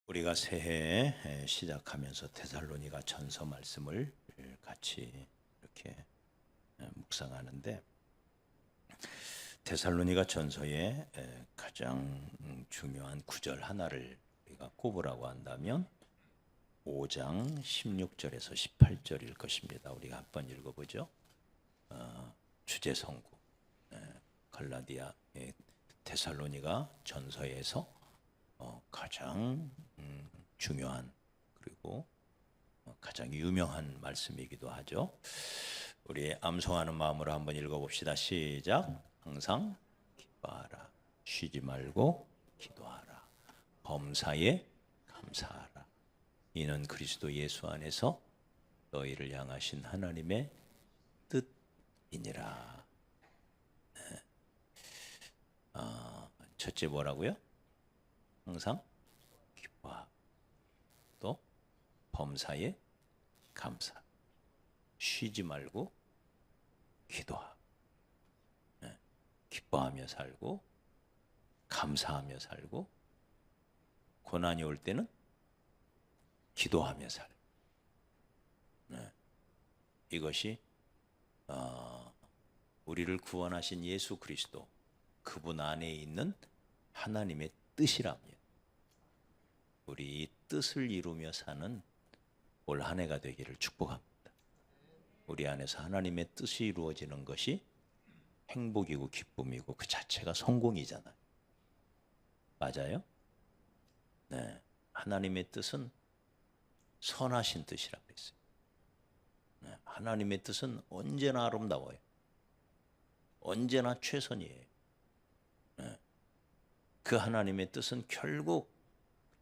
우리가 새해 시작하면서 데살로니가 전서 말씀을 같이 이렇게 묵상하는데, 데살로니가 전서의 가장 중요한 구절 하나를 우리가 꼽으라고 한다면 5장 16절에서 18절일 것입니다. 우리가 한번 읽어보죠. 주제 성구, 갈라디아 데살로니가 전서에서 가장 중요한, 그리고 가장 유명한 말씀이기도 하죠. 우리 암송하는 마음으로 한번 읽어봅시다. 시작. 항상 기뻐하라. 쉬지 말고 기도하라. 범사에 감사하라. 이는 그리스도 예수 안에서 너희를 향하신 하나님의 뜻이니라. 첫째 뭐라고요? 항상 기뻐하고, 또 범사에 감사, 쉬지 말고 기도하고, 기뻐하며 살고 감사하며 살고, 고난이 올 때는 기도하며 살고, 이것이 우리를 구원하신 예수 그리스도, 그분 안에 있는 하나님의 뜻이랍니다. 우리 이 뜻을 이루며 사는 올 한 해가 되기를 축복합니다. 우리 안에서 하나님의 뜻이 이루어지는 것이 행복이고 기쁨이고 그 자체가 성공이잖아요. 맞아요? 네, 하나님의 뜻은 선하신 뜻이라고 했어요. 네, 하나님의 뜻은 언제나 아름다워요. 언제나 최선이에요. 네, 그 하나님의 뜻은 결국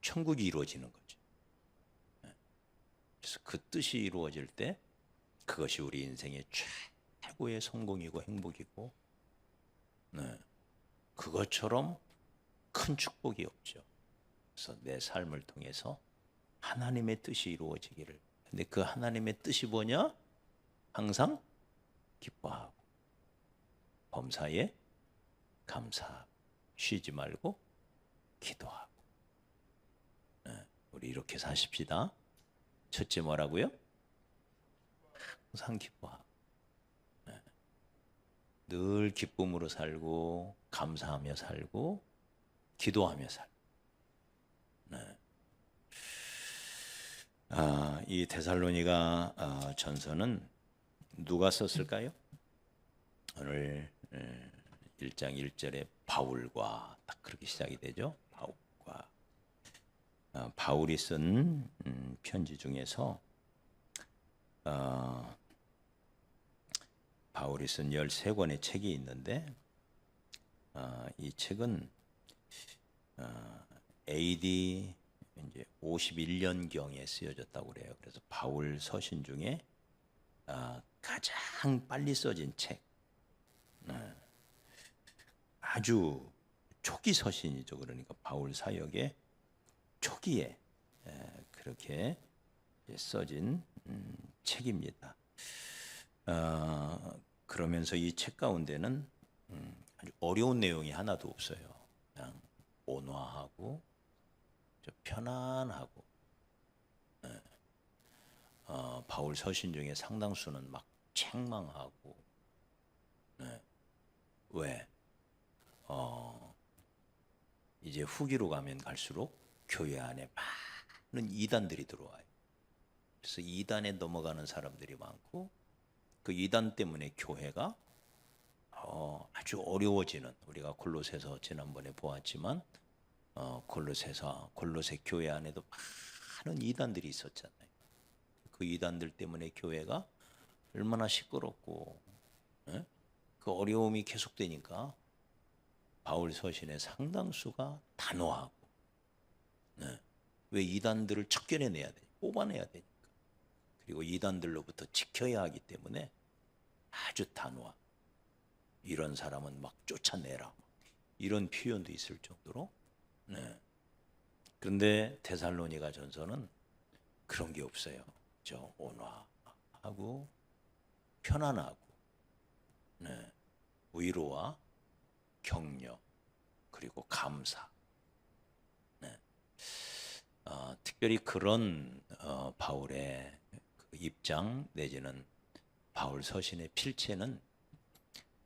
천국이 이루어지는 거죠. 그래서 그 뜻이 이루어질 때 그것이 우리 인생의 최고의 성공이고 행복이고, 그것처럼 큰 축복이 없죠. 그래서 내 삶을 통해서 하나님의 뜻이 이루어지기를. 근데 그 하나님의 뜻이 뭐냐? 항상 기뻐하고 범사에 감사하고 쉬지 말고 기도하고. 우리 이렇게 사십시다. 첫째 뭐라고요? 항상 기뻐하고, 늘 기쁨으로 살고 감사하며 살고 기도하며 살고. 이 데살로니가 전서는 누가 썼을까요? 오늘 1장 1절에 바울과 딱 그렇게 시작이 되죠. 바울과. 바울이 쓴 편지 중에서 바울이 쓴 13권의 책이 있는데, 이 책은 AD 이제 51년경에 쓰여졌다고 그래요. 그래서 바울 서신 중에 가장 빨리 써진 책, 아주 초기 서신이죠. 그러니까 바울 사역의 초기에 그렇게 써진 책입니다. 그러면서 이 책 가운데는 아주 어려운 내용이 하나도 없어요. 그냥 온화하고 편안하고, 바울 서신 중에 상당수는 막 책망하고, 왜? 이제 후기로 가면 갈수록 교회 안에 많은 이단들이 들어와요. 그래서 이단에 넘어가는 사람들이 많고, 그 이단 때문에 교회가 아주 어려워지는, 우리가 골로새서 지난번에 보았지만 골로새 교회 안에도 많은 이단들이 있었잖아요. 그 이단들 때문에 교회가 얼마나 시끄럽고, 그 어려움이 계속되니까 바울 서신의 상당수가 단호하고, 왜 이단들을 척결해내야 돼? 뽑아내야 되니까. 그리고 이단들로부터 지켜야 하기 때문에 아주 단호하고, 이런 사람은 막 쫓아내라, 이런 표현도 있을 정도로. 그런데 데살로니가 전서는 그런 게 없어요. 온화하고 편안하고, 위로와 격려 그리고 감사. 특별히 그런 바울의 그 입장 내지는 바울 서신의 필체는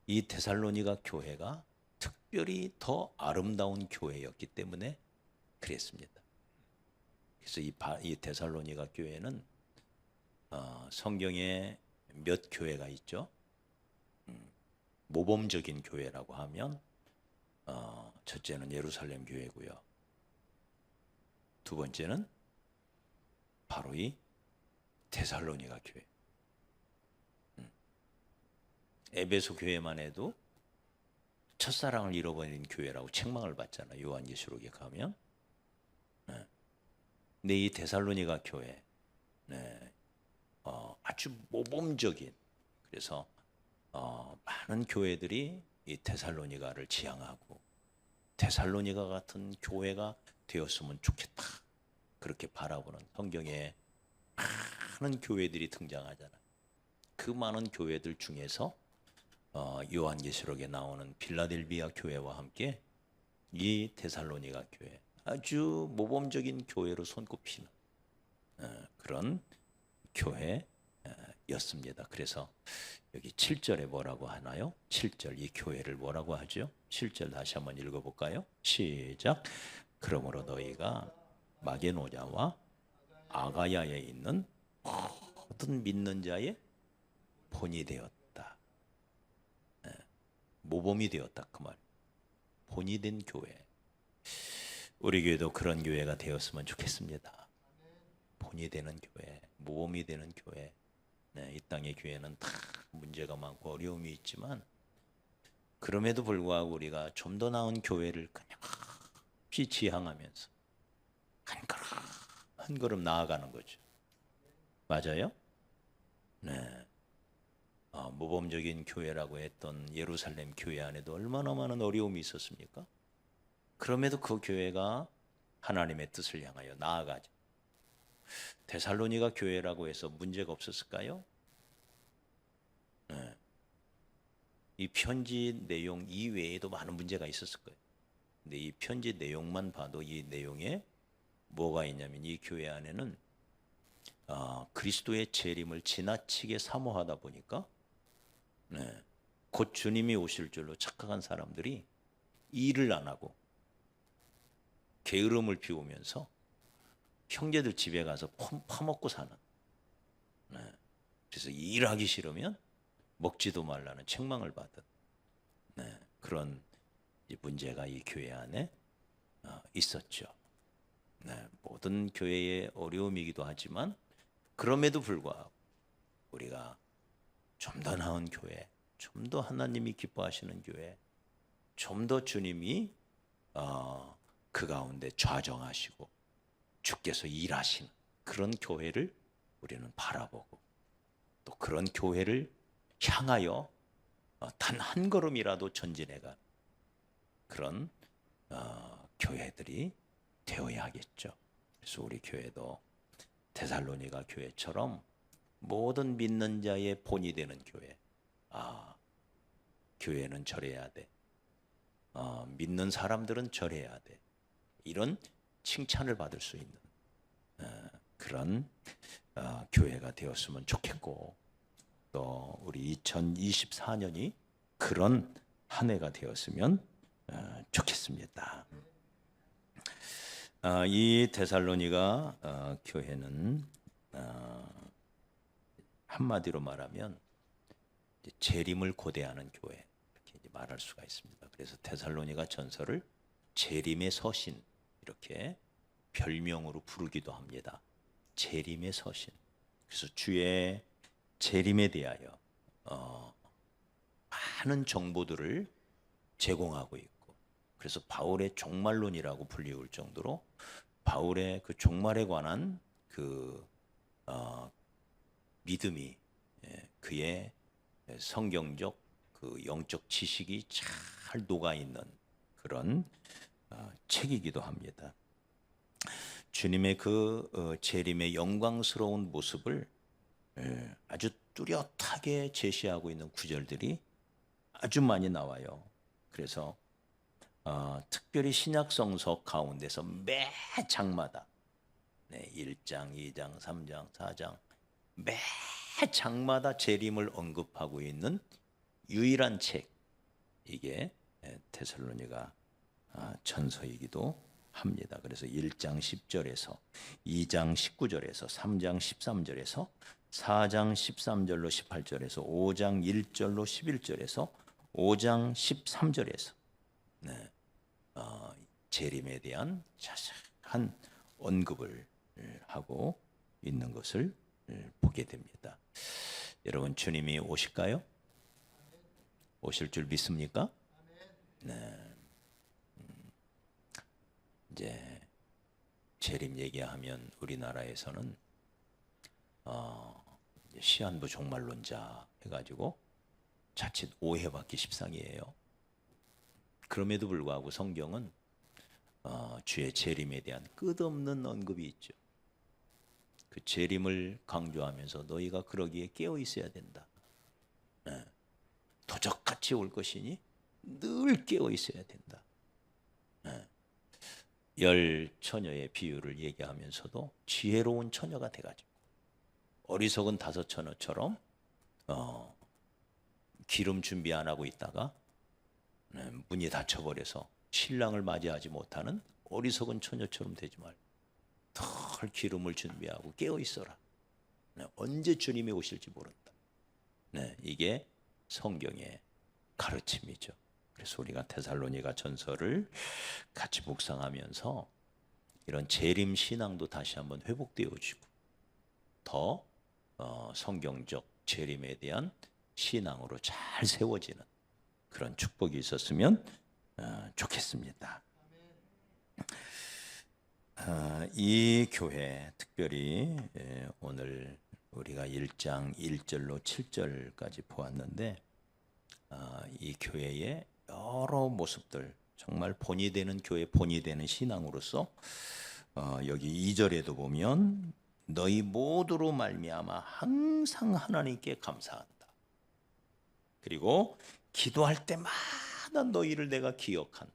이 데살로니가 교회가 특별히 더 아름다운 교회였기 때문에 그랬습니다. 그래서 이 데살로니가 교회는 성경에 몇 교회가 있죠. 모범적인 교회라고 하면 첫째는 예루살렘 교회고요. 두 번째는 바로 이 데살로니가 교회. 에베소 교회만 해도 첫사랑을 잃어버린 교회라고 책망을 받잖아요. 요한계시록에 가면. 근데 이 데살로니가 교회, 아주 모범적인, 그래서 많은 교회들이 이 데살로니가를 지향하고 데살로니가 같은 교회가 되었으면 좋겠다, 그렇게 바라보는 성경에 많은 교회들이 등장하잖아요. 그 많은 교회들 중에서 요한계시록에 나오는 빌라델비아 교회와 함께 이 데살로니가 교회, 아주 모범적인 교회로 손꼽히는 그런 교회였습니다. 그래서 여기 7절에 뭐라고 하나요? 7절, 이 교회를 뭐라고 하죠? 7절 다시 한번 읽어볼까요? 시작. 그러므로 너희가 마게도냐와 아가야에 있는 모든 믿는 자의 본이 되었다. 모범이 되었다, 그 말. 본이 된 교회. 우리 교회도 그런 교회가 되었으면 좋겠습니다. 본이 되는 교회, 모범이 되는 교회. 이 땅의 교회는 다 문제가 많고 어려움이 있지만 그럼에도 불구하고 우리가 좀 더 나은 교회를 끊임없이 지향하면서 한 걸음 나아가는 거죠. 맞아요? 네. 모범적인 교회라고 했던 예루살렘 교회 안에도 얼마나 많은 어려움이 있었습니까? 그럼에도 그 교회가 하나님의 뜻을 향하여 나아가죠. 데살로니가 교회라고 해서 문제가 없었을까요? 네. 이 편지 내용 이외에도 많은 문제가 있었을 거예요. 근데 이 편지 내용만 봐도 이 내용에 뭐가 있냐면 이 교회 안에는 그리스도의 재림을 지나치게 사모하다 보니까 곧 주님이 오실 줄로 착각한 사람들이 일을 안 하고 게으름을 피우면서 형제들 집에 가서 파먹고 사는, 그래서 일하기 싫으면 먹지도 말라는 책망을 받은 그런 문제가 이 교회 안에 있었죠. 모든 교회의 어려움이기도 하지만 그럼에도 불구하고 우리가 좀 더 나은 교회, 좀 더 하나님이 기뻐하시는 교회, 좀 더 주님이 그 가운데 좌정하시고 주께서 일하시는 그런 교회를 우리는 바라보고 또 그런 교회를 향하여 단 한 걸음이라도 전진해가 그런 교회들이 되어야 하겠죠. 그래서 우리 교회도 데살로니가 교회처럼 모든 믿는 자의 본이 되는 교회. 교회는 절해야 돼. 믿는 사람들은 절해야 돼. 이런 칭찬을 받을 수 있는 그런 교회가 되었으면 좋겠고, 또 우리 2024년이 그런 한 해가 되었으면 좋겠습니다. 이 데살로니가 교회는 한마디로 말하면 재림을 고대하는 교회, 이렇게 말할 수가 있습니다. 그래서 데살로니가 전서를 재림의 서신, 이렇게 별명으로 부르기도 합니다. 재림의 서신. 그래서 주의 재림에 대하여 많은 정보들을 제공하고 있고, 그래서 바울의 종말론이라고 불리울 정도로 바울의 그 종말에 관한 그 믿음이, 그의 성경적 그 영적 지식이 잘 녹아 있는 그런 책이기도 합니다. 주님의 그 재림의 영광스러운 모습을 아주 뚜렷하게 제시하고 있는 구절들이 아주 많이 나와요. 그래서 특별히 신약 성서 가운데서 매 장마다 네, 1장, 2장, 3장, 4장 매 장마다 재림을 언급하고 있는 유일한 책, 이게 데살로니가 전서이기도 합니다. 그래서 1장 10절에서 2장 19절에서 3장 13절에서 4장 13절로 18절에서 5장 1절로 11절에서 5장 13절에서 재림에 대한 자세한 언급을 하고 있는 것을 보게 됩니다. 여러분, 주님이 오실까요? 오실 줄 믿습니까? 네. 이제 재림 얘기하면 우리나라에서는 시한부 종말론자 해가지고 자칫 오해받기 십상이에요. 그럼에도 불구하고 성경은 주의 재림에 대한 끝없는 언급이 있죠. 그 재림을 강조하면서 너희가 그러기에 깨어 있어야 된다. 도적같이 올 것이니 늘 깨어 있어야 된다. 열 처녀의 비유를 얘기하면서도 지혜로운 처녀가 돼가지고 어리석은 5 처녀처럼 기름 준비 안 하고 있다가 문이 닫혀버려서 신랑을 맞이하지 못하는 어리석은 처녀처럼 되지 말고 덜 기름을 준비하고 깨어 있어라. 언제 주님이 오실지 모른다. 이게 성경의 가르침이죠. 그래서 우리가 데살로니가 전서를 같이 묵상하면서 이런 재림 신앙도 다시 한번 회복되어지고 더 성경적 재림에 대한 신앙으로 잘 세워지는 그런 축복이 있었으면 좋겠습니다. 이 교회 특별히 오늘 우리가 1장 1절로 7절까지 보았는데 이 교회의 여러 모습들, 정말 본이 되는 교회, 본이 되는 신앙으로서 여기 2절에도 보면 너희 모두로 말미암아 항상 하나님께 감사한다. 그리고 기도할 때마다 너희를 내가 기억한다.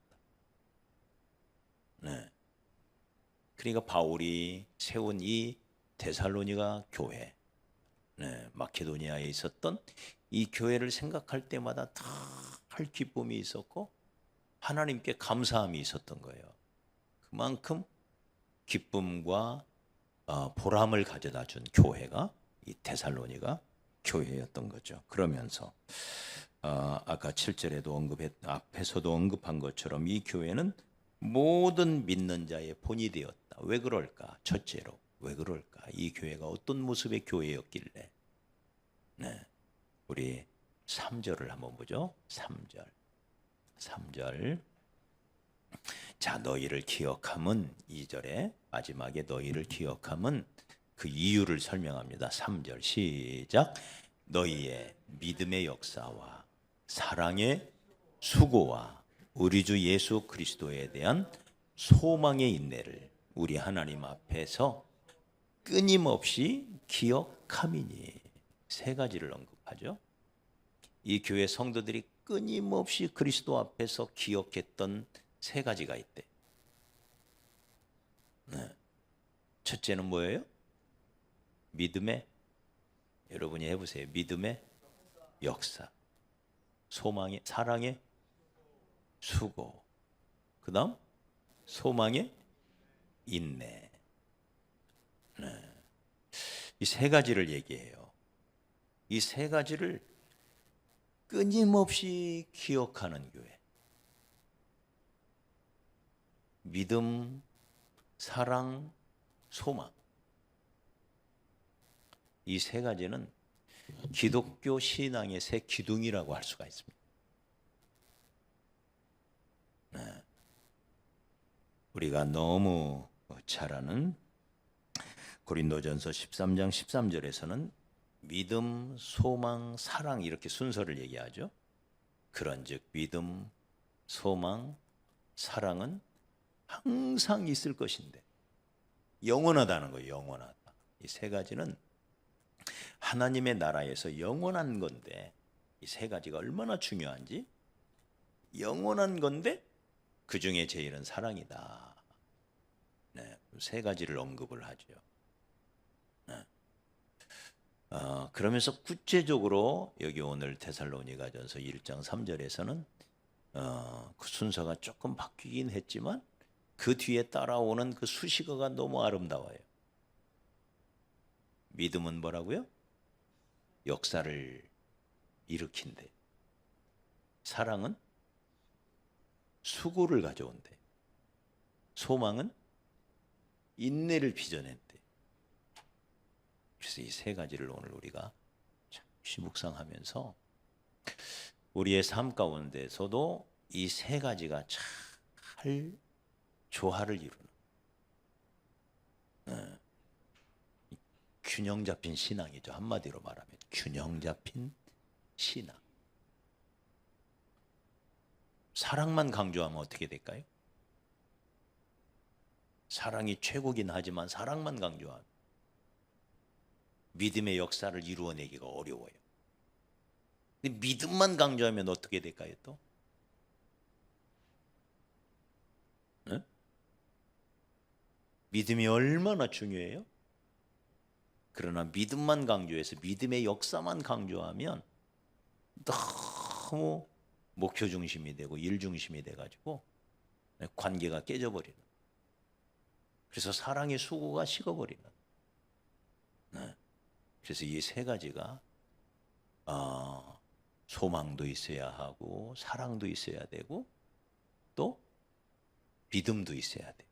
그러니까 바울이 세운 이 데살로니가 교회, 마케도니아에 있었던 이 교회를 생각할 때마다 늘 기쁨이 있었고 하나님께 감사함이 있었던 거예요. 그만큼 기쁨과 보람을 가져다 준 교회가 이 데살로니가 교회였던 거죠. 그러면서 아까 7절에도 앞에서도 언급한 것처럼 이 교회는 모든 믿는 자의 본이 되었다. 왜 그럴까? 첫째로 왜 그럴까? 이 교회가 어떤 모습의 교회였길래? 우리 3절을 한번 보죠. 3절. 자, 너희를 기억함은 2절에 마지막에 너희를 기억함은 그 이유를 설명합니다. 3절 시작. 너희의 믿음의 역사와 사랑의 수고와 우리 주 예수 그리스도에 대한 소망의 인내를 우리 하나님 앞에서 끊임없이 기억함이니. 3가지를 언급하죠. 이 교회 성도들이 끊임없이 그리스도 앞에서 기억했던 3가지가 있대. 첫째는 뭐예요? 믿음의, 여러분이 해보세요. 믿음의 역사, 소망의, 사랑의 수고, 그 다음 소망의 인내. 이 3가지를 얘기해요. 이 3가지를 끊임없이 기억하는 교회. 믿음, 사랑, 소망. 이 3가지는 기독교 신앙의 3 기둥이라고 할 수가 있습니다. 우리가 너무 잘 아는 고린도전서 13장 13절에서는 믿음, 소망, 사랑 이렇게 순서를 얘기하죠. 그런즉 믿음, 소망, 사랑은 항상 있을 것인데 영원하다는 거예요. 영원하다. 이 3가지는 하나님의 나라에서 영원한 건데, 이 3가지가 얼마나 중요한지, 영원한 건데 그 중에 제일은 사랑이다. 네, 세 가지를 언급을 하죠. 네. 그러면서 구체적으로 여기 오늘 데살로니가전서 1장 3절에서는 그 순서가 조금 바뀌긴 했지만 그 뒤에 따라오는 그 수식어가 너무 아름다워요. 믿음은 뭐라고요? 역사를 일으킨대. 사랑은 수고를 가져온대. 소망은 인내를 빚어낸대. 그래서 이 세 가지를 오늘 우리가 잠시 묵상하면서 우리의 삶 가운데서도 이 세 가지가 잘 조화를 이루는 균형 잡힌 신앙이죠. 한마디로 말하면 균형 잡힌 신앙. 사랑만 강조하면 어떻게 될까요? 사랑이 최고긴 하지만 사랑만 강조하면 믿음의 역사를 이루어내기가 어려워요. 근데 믿음만 강조하면 어떻게 될까요 또? 네? 믿음이 얼마나 중요해요? 그러나 믿음만 강조해서 믿음의 역사만 강조하면 너무 목표 중심이 되고 일 중심이 돼가지고 관계가 깨져버리는, 그래서 사랑의 수고가 식어버리는. 그래서 이 세 가지가 소망도 있어야 하고 사랑도 있어야 되고 또 믿음도 있어야 되고,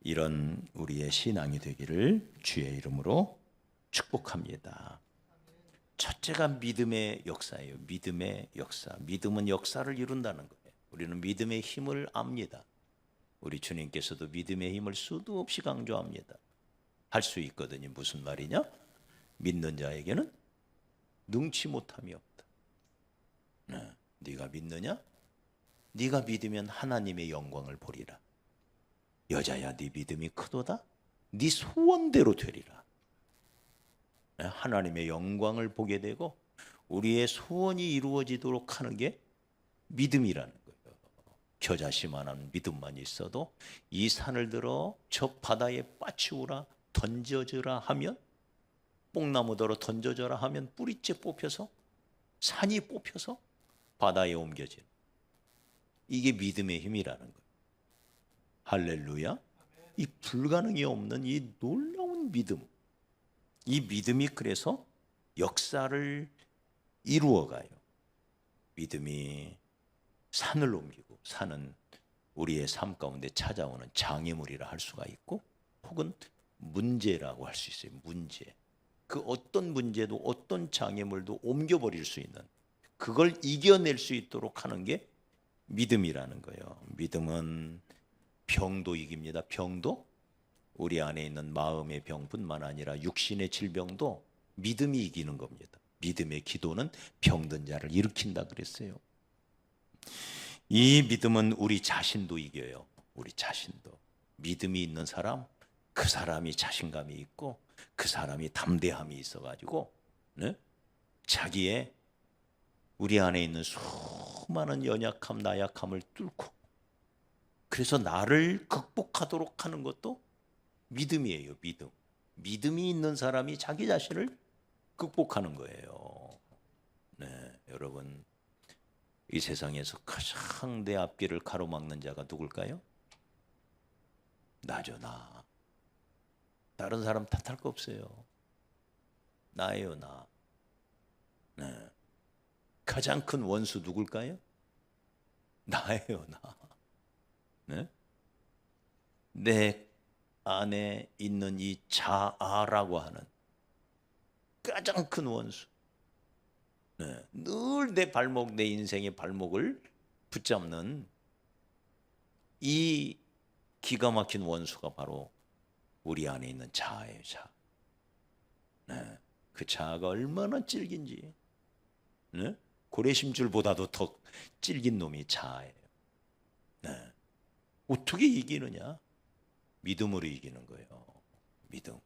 이런 우리의 신앙이 되기를 주의 이름으로 축복합니다. 첫째가 믿음의 역사예요. 믿음의 역사. 믿음은 역사를 이룬다는 거예요. 우리는 믿음의 힘을 압니다. 우리 주님께서도 믿음의 힘을 수도 없이 강조합니다. 할 수 있거든요. 무슨 말이냐? 믿는 자에게는 능치 못함이 없다. 네가 믿느냐? 네가 믿으면 하나님의 영광을 보리라. 여자야, 네 믿음이 크도다. 네 소원대로 되리라. 하나님의 영광을 보게 되고 우리의 소원이 이루어지도록 하는 게 믿음이라는 거예요. 겨자씨만한 믿음만 있어도 이 산을 들어 저 바다에 빠치우라, 던져주라 하면, 뽕나무더러 던져줘라 하면 뿌리째 뽑혀서, 산이 뽑혀서 바다에 옮겨지는, 이게 믿음의 힘이라는 거예요. 할렐루야. 이 불가능이 없는 이 놀라운 믿음, 이 믿음이 그래서 역사를 이루어가요. 믿음이 산을 옮기고, 산은 우리의 삶 가운데 찾아오는 장애물이라 할 수가 있고 혹은 문제라고 할 수 있어요. 문제. 그 어떤 문제도 어떤 장애물도 옮겨버릴 수 있는, 그걸 이겨낼 수 있도록 하는 게 믿음이라는 거예요. 믿음은 병도 이깁니다. 병도, 우리 안에 있는 마음의 병뿐만 아니라 육신의 질병도 믿음이 이기는 겁니다. 믿음의 기도는 병든 자를 일으킨다 그랬어요. 이 믿음은 우리 자신도 이겨요. 우리 자신도. 믿음이 있는 사람, 그 사람이 자신감이 있고 그 사람이 담대함이 있어가지고 자기의, 우리 안에 있는 수많은 연약함, 나약함을 뚫고, 그래서 나를 극복하도록 하는 것도 믿음이에요. 믿음. 믿음이 있는 사람이 자기 자신을 극복하는 거예요. 네, 여러분, 이 세상에서 가장 내 앞길을 가로막는 자가 누굴까요? 나죠, 나. 다른 사람 탓할 거 없어요. 나예요, 나. 네. 가장 큰 원수 누굴까요? 나예요, 나. 네? 내 안에 있는 이 자아라고 하는 가장 큰 원수. 네. 늘 내 발목, 내 인생의 발목을 붙잡는 이 기가 막힌 원수가 바로 우리 안에 있는 자아예요, 자아. 네. 그 자아가 얼마나 질긴지, 네? 고래심줄보다도 더 질긴 놈이 자아예요. 네. 어떻게 이기느냐? 믿음으로 이기는 거예요. 믿음.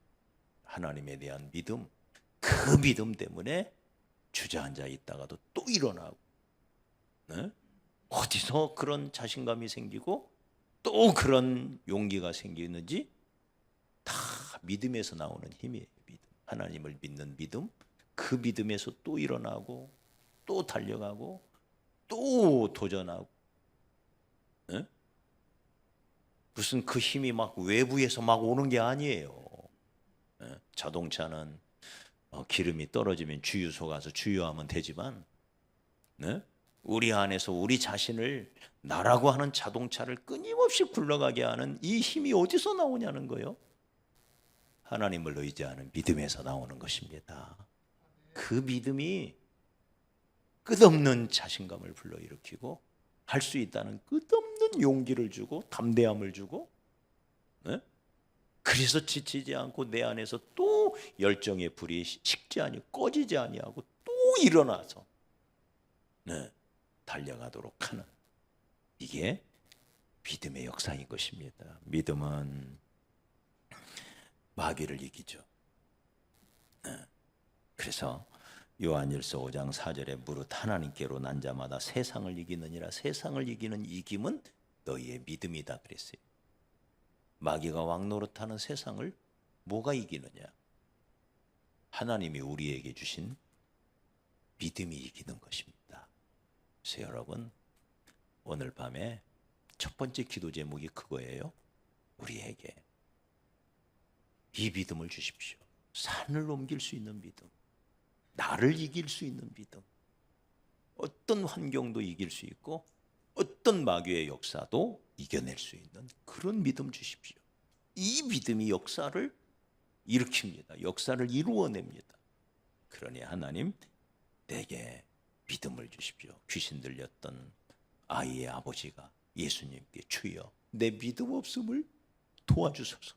하나님에 대한 믿음. 그 믿음 때문에 주저앉아 있다가도 또 일어나고, 네? 어디서 그런 자신감이 생기고 또 그런 용기가 생기는지 다 믿음에서 나오는 힘이에요. 믿음. 하나님을 믿는 믿음. 그 믿음에서 또 일어나고 또 달려가고 또 도전하고. 예? 무슨 그 힘이 막 외부에서 막 오는 게 아니에요. 예? 자동차는 기름이 떨어지면 주유소 가서 주유하면 되지만, 네? 우리 안에서 우리 자신을 나라고 하는 자동차를 끊임없이 굴러가게 하는 이 힘이 어디서 나오냐는 거예요. 하나님을 의지하는 믿음에서 나오는 것입니다. 그 믿음이 끝없는 자신감을 불러일으키고 할 수 있다는 끝없는 용기를 주고 담대함을 주고, 네? 그래서 지치지 않고 내 안에서 또 열정의 불이 식지 아니하고 꺼지지 아니하고 또 일어나서, 네, 달려가도록 하는, 이게 믿음의 역사인 것입니다. 믿음은 마귀를 이기죠. 네. 그래서 요한일서 5장 4절에 무릇 하나님께로 난 자마다 세상을 이기느니라. 세상을 이기는 이김은 너희의 믿음이다 그랬어요. 마귀가 왕노릇하는 세상을 뭐가 이기느냐? 하나님이 우리에게 주신 믿음이 이기는 것입니다. 그래서 여러분, 오늘 밤에 첫 번째 기도 제목이 그거예요. 우리에게 이 믿음을 주십시오. 산을 옮길 수 있는 믿음, 나를 이길 수 있는 믿음, 어떤 환경도 이길 수 있고 어떤 마귀의 역사도 이겨낼 수 있는 그런 믿음 주십시오. 이 믿음이 역사를 일으킵니다. 역사를 이루어냅니다. 그러니 하나님, 내게 믿음을 주십시오. 귀신 들렸던 아이의 아버지가 예수님께 주여 내 믿음 없음을 도와주소서,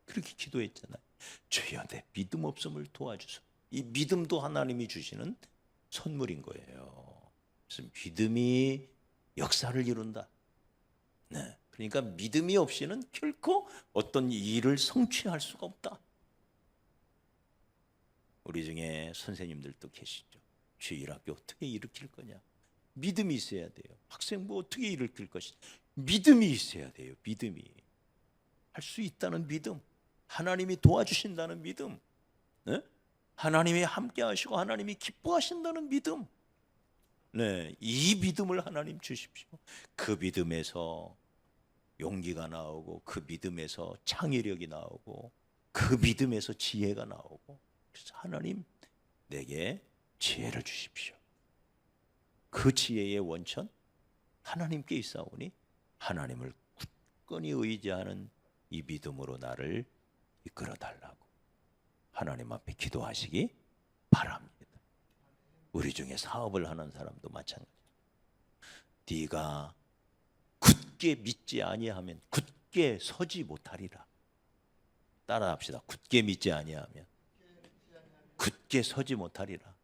그렇게 기도했잖아요. 주여 내 믿음 없음을 도와주소서. 이 믿음도 하나님이 주시는 선물인 거예요. 그래서 믿음이 역사를 이룬다. 네. 그러니까 믿음이 없이는 결코 어떤 일을 성취할 수가 없다. 우리 중에 선생님들도 계시죠. 주일학교 어떻게 일으킬 거냐? 믿음이 있어야 돼요. 학생부 어떻게 일으킬 것이냐? 믿음이 있어야 돼요. 믿음이. 할 수 있다는 믿음. 하나님이 도와주신다는 믿음. 네? 하나님이 함께 하시고 하나님이 기뻐하신다는 믿음. 네, 이 믿음을 하나님 주십시오. 그 믿음에서 용기가 나오고, 그 믿음에서 창의력이 나오고, 그 믿음에서 지혜가 나오고. 그래서 하나님, 내게 지혜를 주십시오. 그 지혜의 원천 하나님께 있사오니 하나님을 굳건히 의지하는 이 믿음으로 나를 이끌어 달라고 하나님 앞에 기도하시기 바랍니다. 우리 중에 사업을 하는 사람도 마찬가지예요. 네가 굳게 믿지 아니하면 굳게 서지 못하리라. 따라합시다. 굳게 믿지 아니하면 굳게 서지 못하리라.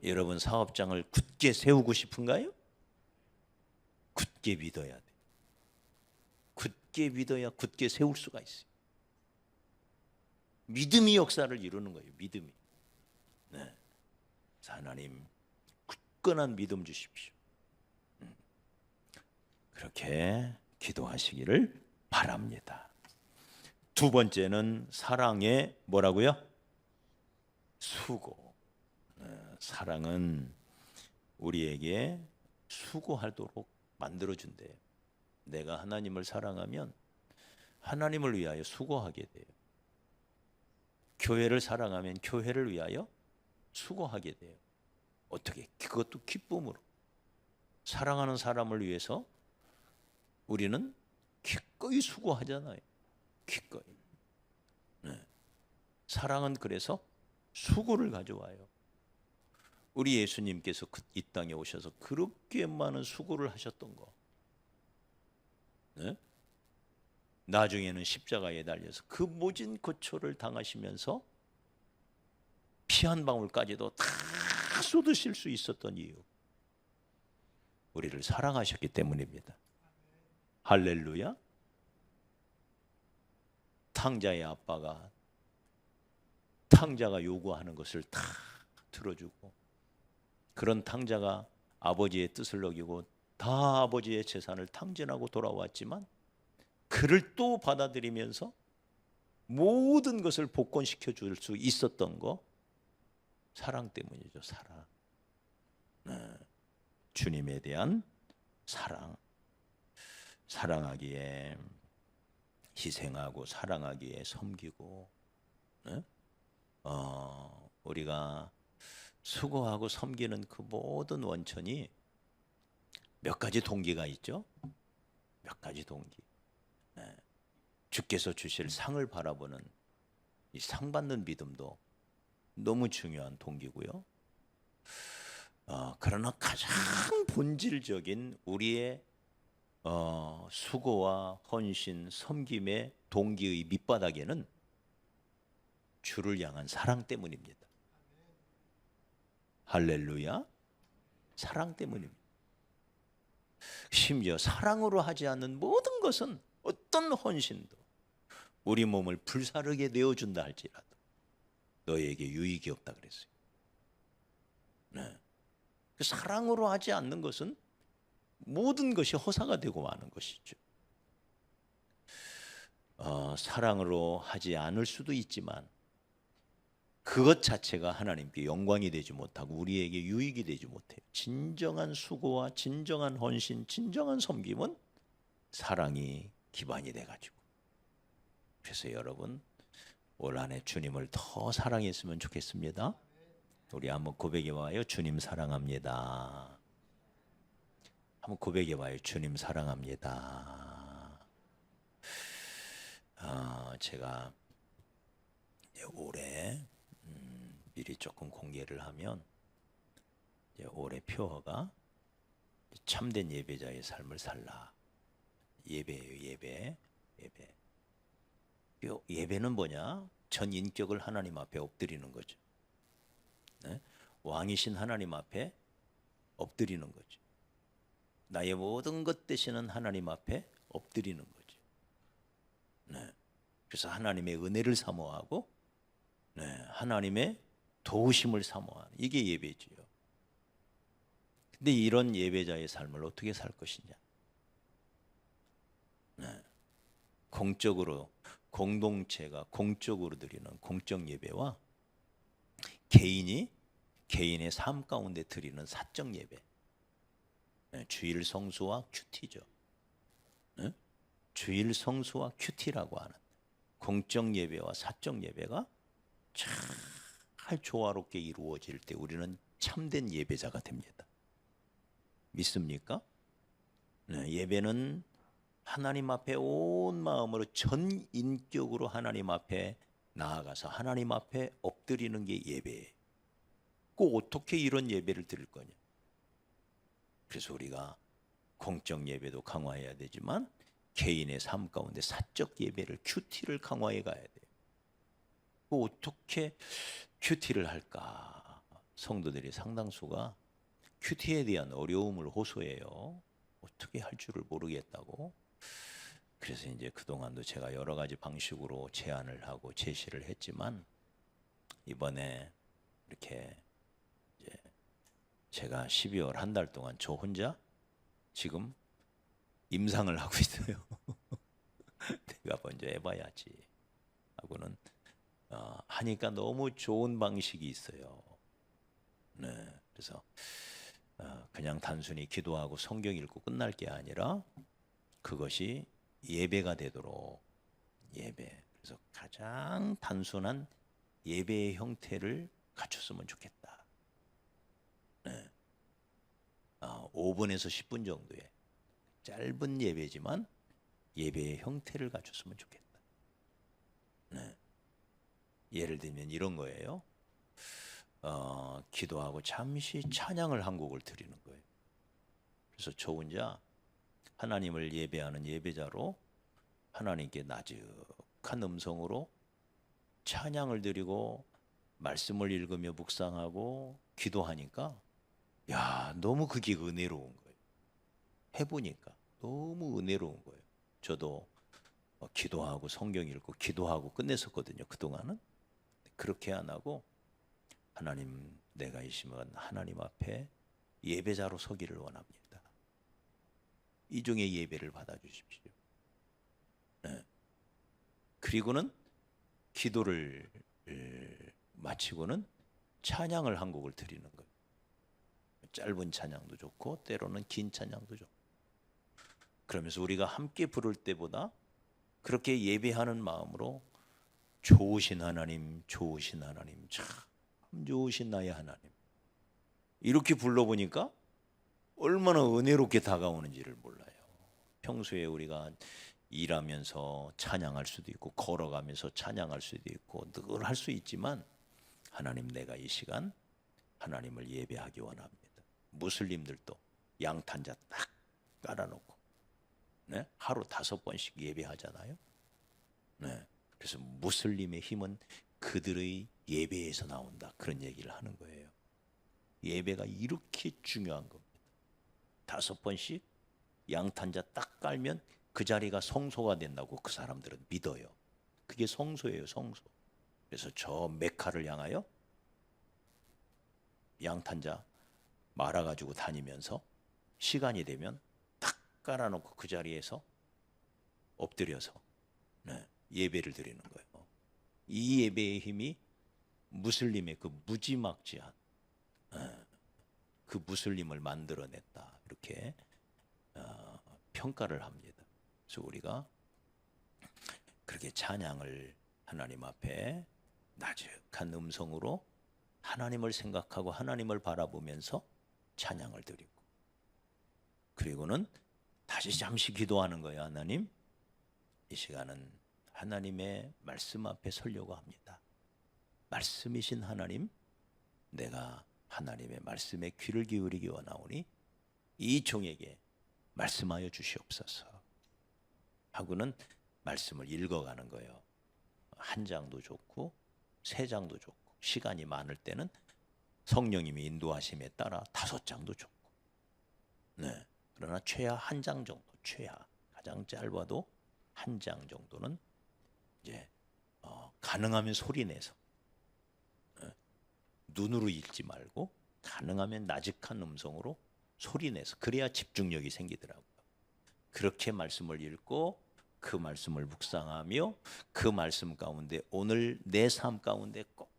여러분, 사업장을 굳게 세우고 싶은가요? 굳게 믿어야 돼. 굳게 믿어야 굳게 세울 수가 있어요. 믿음이 역사를 이루는 거예요. 믿음이. 네. 하나님, 굳건한 믿음 주십시오. 그렇게 기도하시기를 바랍니다. 두 번째는 사랑의 뭐라고요? 수고. 사랑은 우리에게 수고하도록 만들어준대요. 내가 하나님을 사랑하면 하나님을 위하여 수고하게 돼요. 교회를 사랑하면 교회를 위하여 수고하게 돼요. 어떻게? 그것도 기쁨으로. 사랑하는 사람을 위해서 우리는 기꺼이 수고하잖아요. 기꺼이. 네. 사랑은 그래서 수고를 가져와요. 우리 예수님께서 이 땅에 오셔서 그렇게 많은 수고를 하셨던 거. 네? 나중에는 십자가에 달려서 그 모진 고초를 당하시면서 피 한 방울까지도 다 쏟으실 수 있었던 이유, 우리를 사랑하셨기 때문입니다. 할렐루야. 탕자의 아빠가 탕자가 요구하는 것을 다 들어주고, 그런 탕자가 아버지의 뜻을 어기고 다 아버지의 재산을 탕진하고 돌아왔지만 그를 또 받아들이면서 모든 것을 복권시켜 줄 수 있었던 거 사랑 때문이죠. 사랑. 네. 주님에 대한 사랑. 사랑하기에 희생하고 사랑하기에 섬기고, 네? 우리가 수고하고 섬기는 그 모든 원천이 몇 가지 동기가 있죠. 몇 가지 동기. 네. 주께서 주실 상을 바라보는 이 상 받는 믿음도 너무 중요한 동기고요. 그러나 가장 본질적인 우리의 수고와 헌신, 섬김의 동기의 밑바닥에는 주를 향한 사랑 때문입니다. 할렐루야. 사랑 때문입니다. 심지어 사랑으로 하지 않는 모든 것은 어떤 헌신도 우리 몸을 불사르게 내어준다 할지라도 너에게 유익이 없다 그랬어요. 네. 사랑으로 하지 않는 것은 모든 것이 허사가 되고 마는 것이죠. 사랑으로 하지 않을 수도 있지만 그것 자체가 하나님께 영광이 되지 못하고 우리에게 유익이 되지 못해요. 진정한 수고와 진정한 헌신, 진정한 섬김은 사랑이 기반이 돼가지고. 그래서 여러분 올 한해 주님을 더 사랑했으면 좋겠습니다. 우리 한번 고백해봐요. 주님 사랑합니다. 한번 고백해봐요. 주님 사랑합니다. 제가 올해 미리 조금 공개를 하면 올해 표어가 참된 예배자의 삶을 살라. 예배예요. 예배. 예배는 뭐냐? 전 인격을 하나님 앞에 엎드리는 거죠. 네? 왕이신 하나님 앞에 엎드리는 거죠. 나의 모든 것 되시는 하나님 앞에 엎드리는 거죠. 네. 그래서 하나님의 은혜를 사모하고, 네, 하나님의 도우심을 사모하는 이게 예배지요. 근데 이런 예배자의 삶을 어떻게 살 것이냐? 네. 공적으로 공동체가 공적으로 드리는 공적 예배와 개인이 개인의 삶 가운데 드리는 사적 예배. 네, 주일 성수와 큐티죠. 네? 주일 성수와 큐티라고 하는 공적 예배와 사적 예배가 잘 조화롭게 이루어질 때 우리는 참된 예배자가 됩니다. 믿습니까? 네, 예배는 하나님 앞에 온 마음으로 전 인격으로 하나님 앞에 나아가서 하나님 앞에 엎드리는 게 예배예요. 꼭 어떻게 이런 예배를 드릴 거냐? 그래서 우리가 공적 예배도 강화해야 되지만 개인의 삶 가운데 사적 예배를 큐티를 강화해 가야 돼요. 어떻게 큐티를 할까? 성도들이 상당수가 큐티에 대한 어려움을 호소해요. 어떻게 할 줄을 모르겠다고. 그래서 이제 그동안도 제가 여러 가지 방식으로 제안을 하고 제시를 했지만 이번에 이렇게 이제 제가 12월 한 달 동안 저 혼자 지금 임상을 하고 있어요. 내가 먼저 해봐야지 하고는 하니까 너무 좋은 방식이 있어요. 네, 그래서 그냥 단순히 기도하고 성경 읽고 끝날 게 아니라 그것이 예배가 되도록 예배. 그래서 가장 단순한 예배의 형태를 갖췄으면 좋겠다. 네. 5분에서 10분 정도의 짧은 예배지만 예배의 형태를 갖췄으면 좋겠다. 네. 예를 들면 이런 거예요. 기도하고 잠시 찬양을 한 곡을 드리는 거예요. 그래서 저 혼자 하나님을 예배하는 예배자로 하나님께 나직한 음성으로 찬양을 드리고 말씀을 읽으며 묵상하고 기도하니까 너무 그게 은혜로운 거예요. 해보니까 너무 은혜로운 거예요. 저도 기도하고 성경 읽고 기도하고 끝냈었거든요. 그동안은. 그렇게 안 하고 하나님 내가 이 시간 하나님 앞에 예배자로 서기를 원합니다. 이 종의 예배를 받아주십시오. 네. 그리고는 기도를 마치고는 찬양을 한 곡을 드리는 거예요. 짧은 찬양도 좋고 때로는 긴 찬양도 좋고. 그러면서 우리가 함께 부를 때보다 그렇게 예배하는 마음으로 좋으신 하나님, 좋으신 하나님, 참 좋으신 나의 하나님, 이렇게 불러보니까 얼마나 은혜롭게 다가오는지를 몰라요. 평소에 우리가 일하면서 찬양할 수도 있고 걸어가면서 찬양할 수도 있고 늘 할 수 있지만, 하나님, 내가 이 시간 하나님을 예배하기 원합니다. 무슬림들도 양탄자 딱 깔아놓고 네? 하루 5번씩 예배하잖아요. 네. 그래서 무슬림의 힘은 그들의 예배에서 나온다, 그런 얘기를 하는 거예요. 예배가 이렇게 중요한 겁니다. 5번씩 양탄자 딱 깔면 그 자리가 성소가 된다고 그 사람들은 믿어요. 그게 성소예요, 성소. 그래서 저 메카를 향하여 양탄자 말아가지고 다니면서 시간이 되면 딱 깔아놓고 그 자리에서 엎드려서 네, 예배를 드리는 거예요. 이 예배의 힘이 무슬림의 그 무지막지한 그 무슬림을 만들어냈다, 이렇게 평가를 합니다. 그래서 우리가 그렇게 찬양을 하나님 앞에 나직한 음성으로 하나님을 생각하고 하나님을 바라보면서 찬양을 드리고, 그리고는 다시 잠시 기도하는 거예요. 하나님, 이 시간은 하나님의 말씀 앞에 서려고 합니다. 말씀이신 하나님, 내가 하나님의 말씀에 귀를 기울이기 원하오니 이 종에게 말씀하여 주시옵소서 하고는 말씀을 읽어가는 거예요. 1장도 좋고 3장도 좋고, 시간이 많을 때는 성령님이 인도하심에 따라 5장도 좋고, 네. 그러나 최하 1장 정도, 최하 가장 짧아도 1장 정도는 이제 가능하면 소리 내서, 눈으로 읽지 말고 가능하면 나직한 음성으로 소리 내서, 그래야 집중력이 생기더라고요. 그렇게 말씀을 읽고 그 말씀을 묵상하며 그 말씀 가운데 오늘 내 삶 가운데 꼭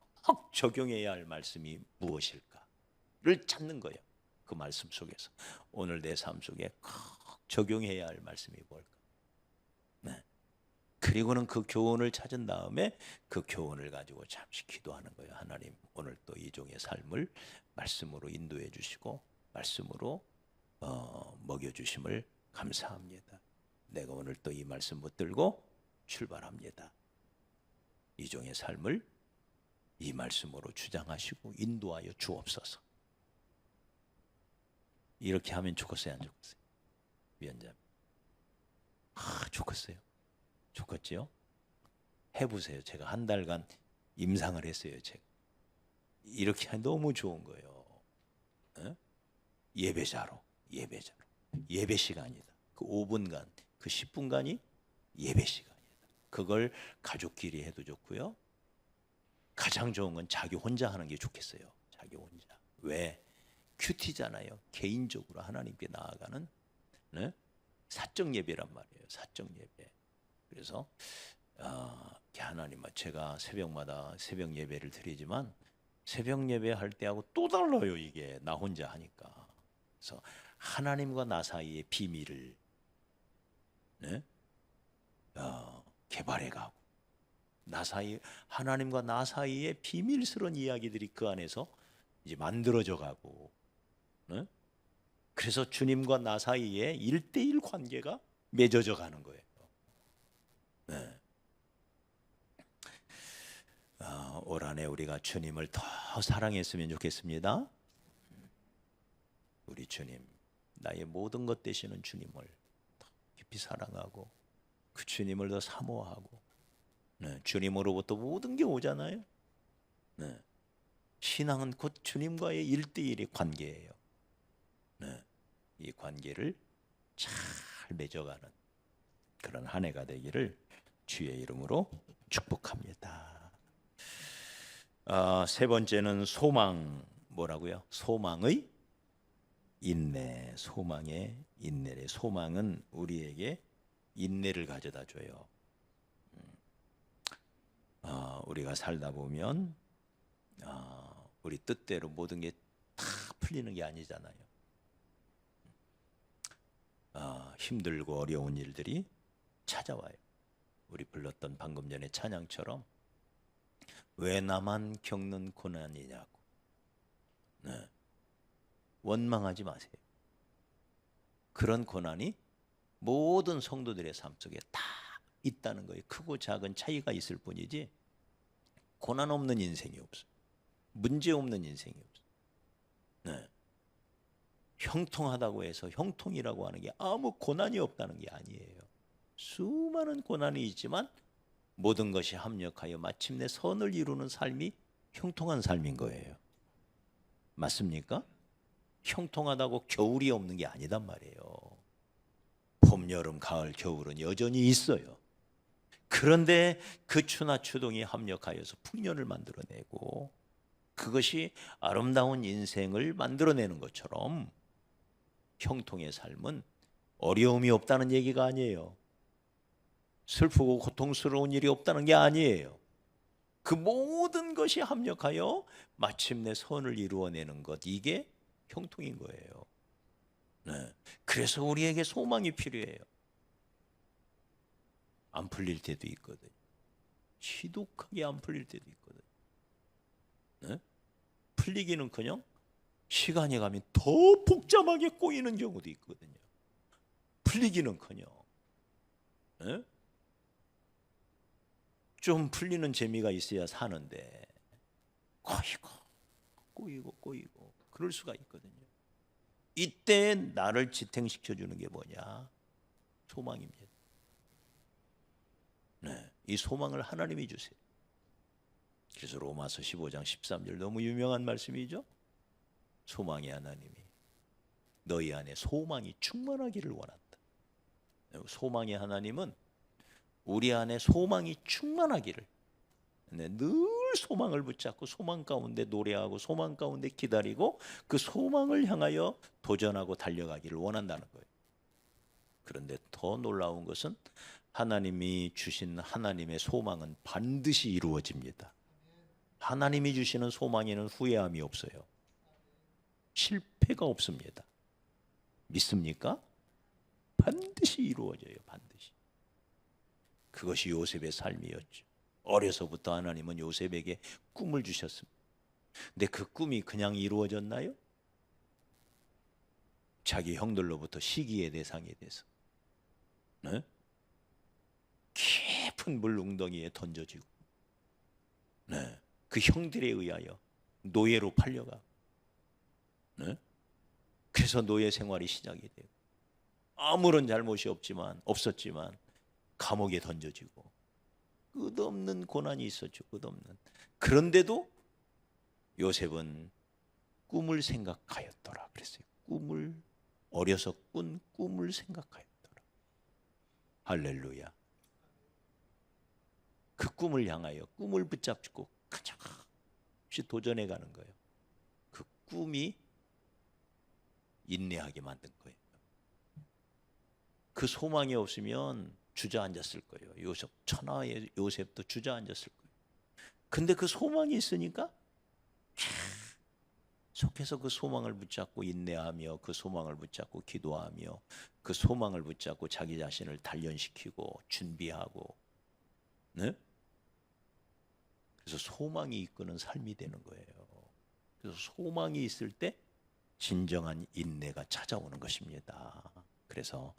적용해야 할 말씀이 무엇일까를 찾는 거예요. 그 말씀 속에서 오늘 내 삶 속에 꼭 적용해야 할 말씀이 뭘까. 네. 그리고는 그 교훈을 찾은 다음에 그 교훈을 가지고 잠시 기도하는 거예요. 하나님, 오늘 또 이 종의 삶을 말씀으로 인도해 주시고 말씀으로 먹여주심을 감사합니다. 내가 오늘 또 이 말씀 붙들고 출발합니다. 이 종의 삶을 이 말씀으로 주장하시고 인도하여 주옵소서. 이렇게 하면 좋겠어요, 안 좋겠어요? 위원장님, 좋겠어요. 좋겠지요? 해보세요. 제가 1달간 임상을 했어요. 제가 이렇게 하면 너무 좋은 거예요. 예배자로 예배 시간이다. 그 5분간, 그 10분간이 예배 시간이다. 그걸 가족끼리 해도 좋고요. 가장 좋은 건 자기 혼자 하는 게 좋겠어요. 자기 혼자. 왜? 큐티잖아요. 개인적으로 하나님께 나아가는 사적 예배란 말이에요. 사적 예배. 그래서 하나님, 제가 새벽마다 새벽 예배를 드리지만 새벽 예배 할 때하고 또 달라요. 이게 나 혼자 하니까. 그래서 하나님과 나 사이의 비밀을 개발해가고, 하나님과 나 사이의 비밀스러운 이야기들이 그 안에서 이제 만들어져 가고, 그래서 주님과 나 사이에 1대1 관계가 맺어져 가는 거예요. 네. 올 한해 우리가 주님을 더 사랑했으면 좋겠습니다. 우리 주님, 나의 모든 것 되시는 주님을 더 깊이 사랑하고 그 주님을 더 사모하고, 주님으로부터 모든 게 오잖아요. 신앙은 곧 주님과의 1대1의 관계예요. 이 관계를 잘 맺어가는 그런 한 해가 되기를 주의 이름으로 축복합니다. 세 번째는 소망, 뭐라고요? 소망의 인내, 소망의 인내래. 소망은 우리에게 인내를 가져다 줘요. 우리가 살다 보면 우리 뜻대로 모든 게 다 풀리는 게 아니잖아요. 힘들고 어려운 일들이 찾아와요. 우리 불렀던 방금 전에 찬양처럼 왜 나만 겪는 고난이냐고. 네. 원망하지 마세요. 그런 고난이 모든 성도들의 삶 속에 다 있다는 거예요. 크고 작은 차이가 있을 뿐이지 고난 없는 인생이 없어요. 문제 없는 인생이 없어요. 네. 형통하다고 해서 형통이라고 하는 게 아무 고난이 없다는 게 아니에요. 수많은 고난이 있지만 모든 것이 합력하여 마침내 선을 이루는 삶이 형통한 삶인 거예요. 맞습니까? 형통하다고 겨울이 없는 게 아니단 말이에요. 봄, 여름, 가을, 겨울은 여전히 있어요. 그런데 그 추나 추동이 합력하여서 풍년을 만들어내고 그것이 아름다운 인생을 만들어내는 것처럼 형통의 삶은 어려움이 없다는 얘기가 아니에요. 슬프고 고통스러운 일이 없다는 게 아니에요. 그 모든 것이 합력하여 마침내 선을 이루어내는 것, 이게 형통인 거예요. 네. 그래서 우리에게 소망이 필요해요. 안 풀릴 때도 있거든요. 지독하게 안 풀릴 때도 있거든요. 네? 풀리기는커녕 시간이 가면 더 복잡하게 꼬이는 경우도 있거든요. 풀리기는커녕 네? 좀 풀리는 재미가 있어야 사는데 꼬이고 그럴 수가 있거든요. 이때 나를 지탱시켜 주는 게 뭐냐? 소망입니다. 네, 이 소망을 하나님이 주세요. 그래서 로마서 15장 13절 너무 유명한 말씀이죠. 소망의 하나님이 너희 안에 소망이 충만하기를 원한다. 소망의 하나님은 우리 안에 소망이 충만하기를, 네, 늘 소망을 붙잡고 소망 가운데 노래하고 소망 가운데 기다리고 그 소망을 향하여 도전하고 달려가기를 원한다는 거예요. 그런데 더 놀라운 것은 하나님이 주신 하나님의 소망은 반드시 이루어집니다. 하나님이 주시는 소망에는 후회함이 없어요. 실패가 없습니다. 믿습니까? 반드시 이루어져요. 반드시. 그것이 요셉의 삶이었죠. 어려서부터 하나님은 요셉에게 꿈을 주셨습니다. 근데 그 꿈이 그냥 이루어졌나요? 자기 형들로부터 시기의 대상이 돼서 네? 깊은 물 웅덩이에 던져지고 네? 그 형들에 의하여 노예로 팔려가 네? 그래서 노예 생활이 시작이 돼요. 아무런 잘못이 없었지만 감옥에 던져지고 끝없는 고난이 있었죠. 끝없는. 그런데도 요셉은 꿈을 생각하였더라 그랬어요. 어려서 꾼 꿈을 생각하였더라. 할렐루야. 그 꿈을 향하여 꿈을 붙잡고 가차없이 도전해 가는 거예요. 그 꿈이 인내하게 만든 거예요. 그 소망이 없으면 주저앉았을 거예요. 요셉 천하의 요셉도 주저앉았을 거예요. 근데 그 소망이 있으니까 속해서 그 소망을 붙잡고 인내하며 그 소망을 붙잡고 기도하며 그 소망을 붙잡고 자기 자신을 단련시키고 준비하고 네? 그래서 소망이 이끄는 삶이 되는 거예요. 그래서 소망이 있을 때 진정한 인내가 찾아오는 것입니다. 그래서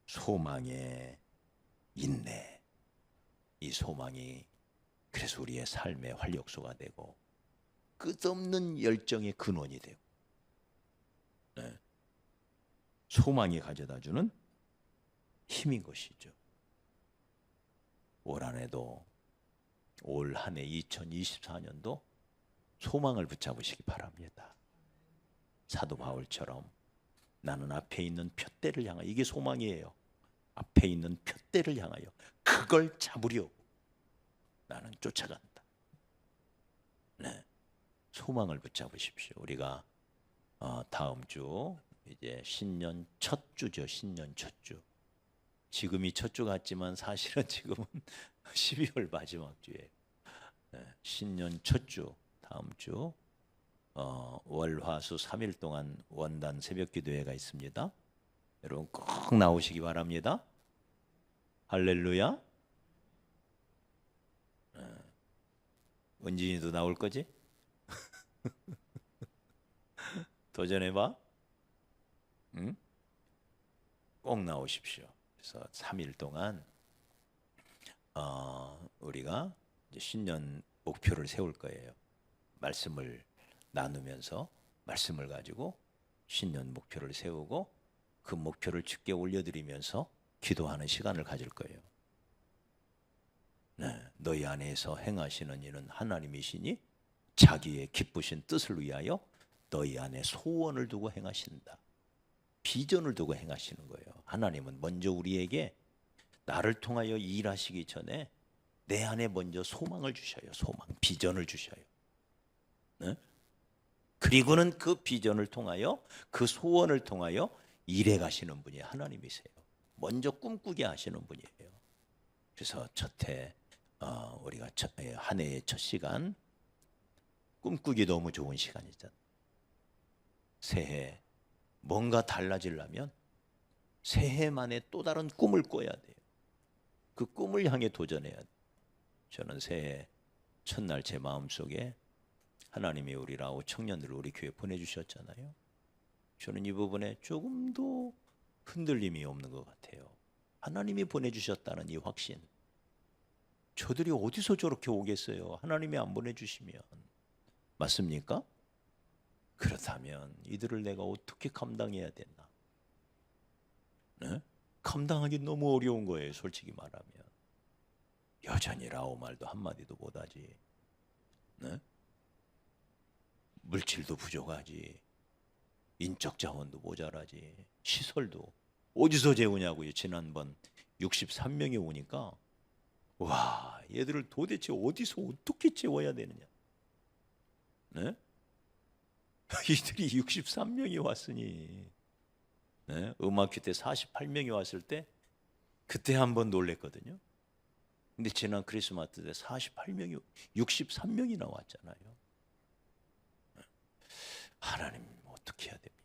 소망의 인내, 이 소망이 그래서 우리의 삶의 활력소가 되고 끝없는 열정의 근원이 되고 네. 소망이 가져다주는 힘인 것이죠. 올 한해도 올 한해 2024년도 소망을 붙잡으시기 바랍니다. 사도 바울처럼 나는 앞에 있는 표대를 향하여, 이게 소망이에요. 앞에 있는 표대를 향하여 그걸 잡으려고 나는 쫓아간다. 네, 소망을 붙잡으십시오. 우리가 다음 주 이제 신년 첫 주죠. 신년 첫 주. 지금이 첫 주 같지만 사실은 지금은 12월 마지막 주예요. 신년 첫 주, 다음 주 월화수 3일 동안 원단 새벽 기도회가 있습니다. 여러분 꼭 나오시기 바랍니다. 할렐루야. 은진이도 나올 거지? 도전해봐. 응? 꼭 나오십시오. 그래서 3일 동안 우리가 이제 신년 목표를 세울 거예요. 말씀을 나누면서 말씀을 가지고 신년 목표를 세우고 그 목표를 주께 올려드리면서 기도하는 시간을 가질 거예요. 네, 너희 안에서 행하시는 이는 하나님이시니 자기의 기쁘신 뜻을 위하여 너희 안에 소원을 두고 행하신다. 비전을 두고 행하시는 거예요. 하나님은 먼저 우리에게 나를 통하여 일하시기 전에 내 안에 먼저 소망을 주셔요. 소망, 비전을 주셔요. 네? 그리고는 그 비전을 통하여 그 소원을 통하여 일해 가시는 분이 하나님이세요. 먼저 꿈꾸게 하시는 분이에요. 그래서 첫해 우리가 한 해의 첫 시간 꿈꾸기 너무 좋은 시간이잖아요. 새해 뭔가 달라지려면 새해 만에 또 다른 꿈을 꿔야 돼요. 그 꿈을 향해 도전해야 돼요. 저는 새해 첫날 제 마음속에 하나님이 우리 라오 청년들을 우리 교회에 보내주셨잖아요. 저는 이 부분에 조금도 흔들림이 없는 것 같아요. 하나님이 보내주셨다는 이 확신. 저들이 어디서 저렇게 오겠어요? 하나님이 안 보내주시면. 맞습니까? 그렇다면 이들을 내가 어떻게 감당해야 되나? 네? 감당하기 너무 어려운 거예요. 솔직히 말하면. 여전히 라오 말도 한마디도 못하지. 네? 물질도 부족하지. 인적 자원도 모자라지. 시설도 어디서 재우냐고요. 지난번 63명이 오니까 와, 얘들을 도대체 어디서 어떻게 재워야 되느냐. 네? 이들이 63명이 왔으니 네? 음악회 때 48명이 왔을 때 그때 한번 놀랬거든요. 근데 지난 크리스마스 때 48명이 63명이 나왔잖아요. 하나님 어떻게 해야 됩니까?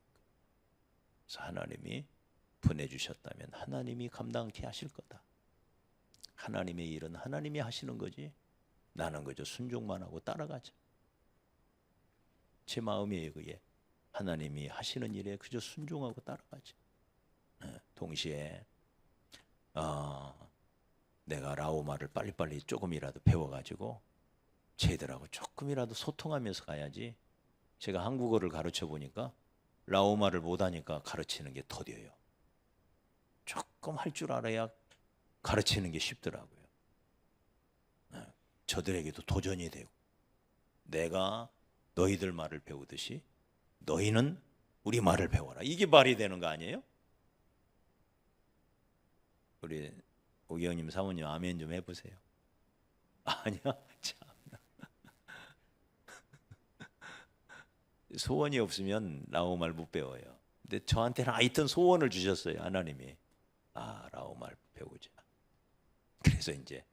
그래서 하나님이 보내주셨다면 하나님이 감당케 하실 거다. 하나님의 일은 하나님이 하시는 거지 나는 그저 순종만 하고 따라가자. 제 마음이에요. 그게 하나님이 하시는 일에 그저 순종하고 따라가자. 동시에 내가 라오마를 빨리빨리 조금이라도 배워가지고 쟤들하고 조금이라도 소통하면서 가야지. 제가 한국어를 가르쳐 보니까 라오마를 못하니까 가르치는 게 더뎌요. 조금 할 줄 알아야 가르치는 게 쉽더라고요. 저들에게도 도전이 되고 내가 너희들 말을 배우듯이 너희는 우리 말을 배워라. 이게 말이 되는 거 아니에요? 우리 오기영님 사모님 아멘 좀 해보세요. 아니야? 참나. 소원이 없으면 라오말 못 배워요. 근데 저한테는 하여튼 소원을 주셨어요. 하나님이. 라오말 배우자. 그래서 이제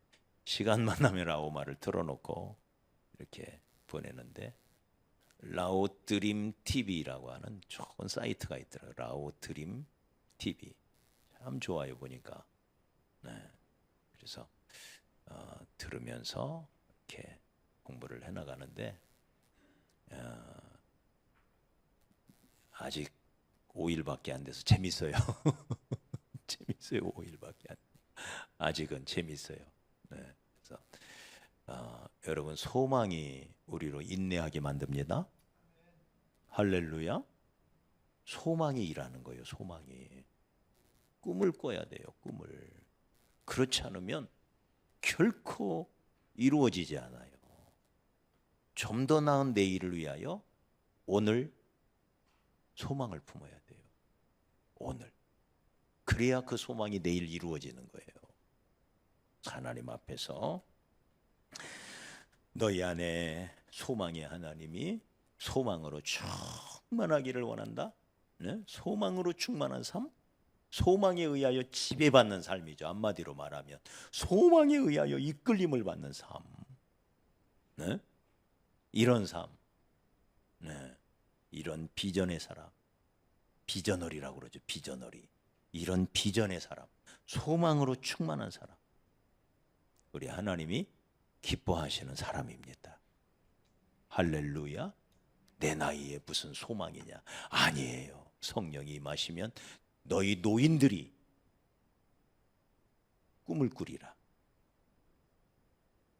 시간만 나면 라오말을 틀어놓고 이렇게 보내는데 라오드림 TV라고 하는 좋은 사이트가 있더라고요. 라오드림 TV. 참 좋아요 보니까. 네. 그래서 들으면서 이렇게 공부를 해나가는데 아직 5일밖에 안 돼서 재밌어요. 재밌어요. 5일밖에 안 돼서. 아직은 재밌어요. 네. 그래서 여러분 소망이 우리로 인내하게 만듭니다. 할렐루야. 소망이 일하는 거예요. 소망이. 꿈을 꿔야 돼요. 꿈을. 그렇지 않으면 결코 이루어지지 않아요. 좀 더 나은 내일을 위하여 오늘 소망을 품어야 돼요. 오늘. 그래야 그 소망이 내일 이루어지는 거예요. 하나님 앞에서 너희 안에 소망의 하나님이 소망으로 충만하기를 원한다. 네? 소망으로 충만한 삶, 소망에 의하여 지배받는 삶이죠. 한마디로 말하면 소망에 의하여 이끌림을 받는 삶. 네? 이런 삶, 네. 이런 비전의 사람, 비전어리라고 그러죠. 비전어리. 이런 비전의 사람, 소망으로 충만한 사람, 우리 하나님이 기뻐하시는 사람입니다. 할렐루야. 내 나이에 무슨 소망이냐? 아니에요. 성령이 임하시면 너희 노인들이 꿈을 꾸리라.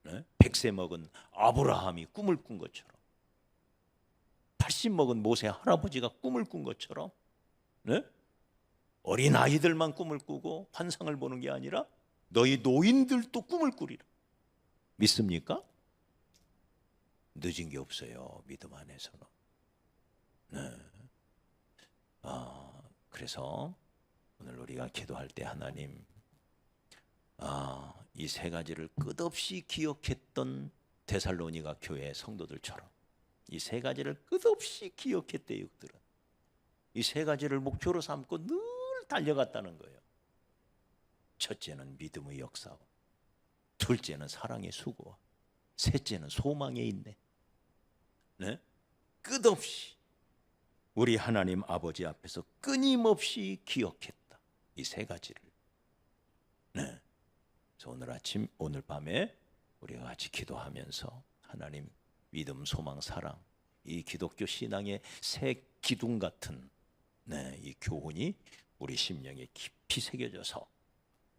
네? 100세 먹은 아브라함이 꿈을 꾼 것처럼, 80 먹은 모세 할아버지가 꿈을 꾼 것처럼, 네? 어린 아이들만 꿈을 꾸고 환상을 보는 게 아니라 너희 노인들도 꿈을 꾸리라. 믿습니까? 늦은 게 없어요. 믿음 안에서는. 네. 그래서 오늘 우리가 기도할 때 하나님, 이 세 가지를 끝없이 기억했던 데살로니가 교회 성도들처럼 이 세 가지를 끝없이 기억했대요. 그들은 이 세 가지를 목표로 삼고 늘 달려갔다는 거예요. 첫째는 믿음의 역사와, 둘째는 사랑의 수고와, 셋째는 소망의 인내. 네? 끝없이 우리 하나님 아버지 앞에서 끊임없이 기억했다. 이 세 가지를. 네. 그래서 오늘 아침, 오늘 밤에 우리가 같이 기도하면서 하나님 믿음, 소망, 사랑, 이 기독교 신앙의 새 기둥 같은 이 교훈이 우리 심령에 깊이 새겨져서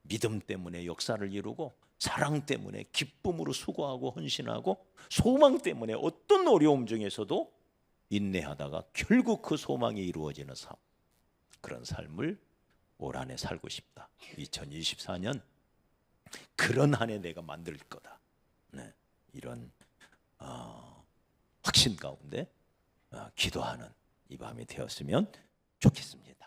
믿음 때문에 역사를 이루고, 사랑 때문에 기쁨으로 수고하고 헌신하고, 소망 때문에 어떤 어려움 중에서도 인내하다가 결국 그 소망이 이루어지는 삶, 그런 삶을 올 한해 살고 싶다. 2024년 그런 한 해 내가 만들 거다. 네, 이런 확신 가운데 기도하는 이 밤이 되었으면 좋겠습니다.